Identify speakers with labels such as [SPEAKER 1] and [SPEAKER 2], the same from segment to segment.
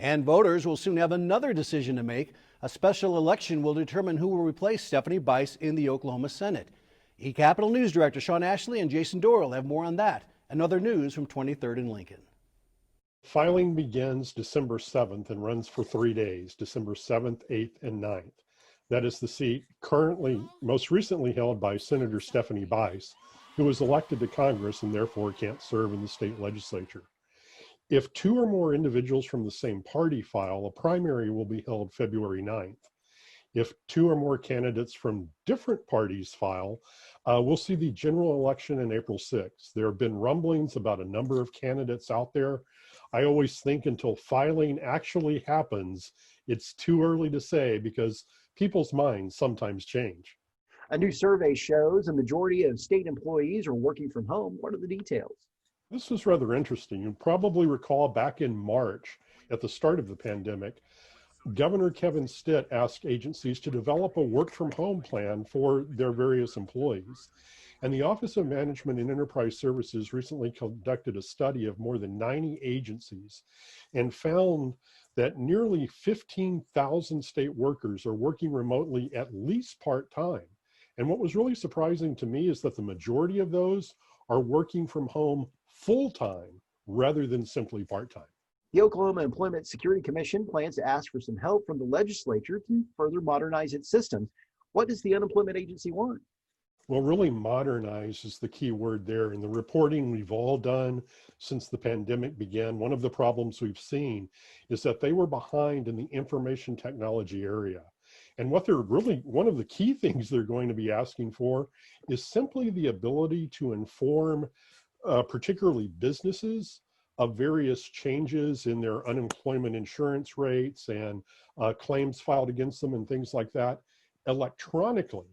[SPEAKER 1] And voters will soon have another decision to make. A special election will determine who will replace Stephanie Bice in the Oklahoma Senate. eCapitol News Director Shawn Ashley and Jason Doyle have more on that and other news from 23rd and Lincoln.
[SPEAKER 2] Filing begins December 7th and runs for 3 days, December 7th, 8th, and 9th. That is the seat most recently held by Senator Stephanie Bice, who was elected to Congress and therefore can't serve in the state legislature. If 2 or more individuals from the same party file, a primary will be held February 9th. If 2 or more candidates from different parties file, we'll see the general election in April 6th. There have been rumblings about a number of candidates out there. I always think until filing actually happens, it's too early to say because people's minds sometimes change.
[SPEAKER 3] A new survey shows a majority of state employees are working from home. What are the details?
[SPEAKER 2] This was rather interesting. You probably recall back in March, at the start of the pandemic, Governor Kevin Stitt asked agencies to develop a work from home plan for their various employees. And the Office of Management and Enterprise Services recently conducted a study of more than 90 agencies and found that nearly 15,000 state workers are working remotely at least part-time. And what was really surprising to me is that the majority of those are working from home full-time rather than simply part-time.
[SPEAKER 3] The Oklahoma Employment Security Commission plans to ask for some help from the legislature to further modernize its systems. What does the unemployment agency want?
[SPEAKER 2] Well, really modernize is the key word there. In the reporting we've all done since the pandemic began, one of the problems we've seen is that they were behind in the information technology area. And what they're really, one of the key things they're going to be asking for is simply the ability to inform particularly businesses of various changes in their unemployment insurance rates and claims filed against them and things like that electronically,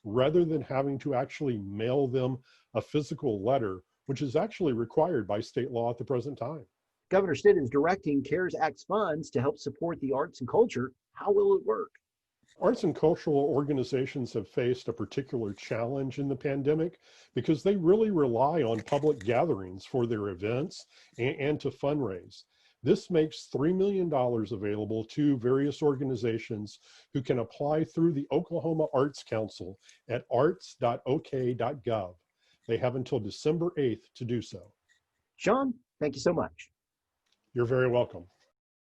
[SPEAKER 2] rather than having to actually mail them a physical letter, which is actually required by state law at the present time.
[SPEAKER 3] Governor Stitt is directing CARES Act funds to help support the arts and culture. How will it work?
[SPEAKER 2] Arts and cultural organizations have faced a particular challenge in the pandemic because they really rely on public gatherings for their events and to fundraise. This makes $3 million available to various organizations who can apply through the Oklahoma Arts Council at arts.ok.gov. They have until December 8th to do so.
[SPEAKER 3] Shawn, thank you so much.
[SPEAKER 2] You're very welcome.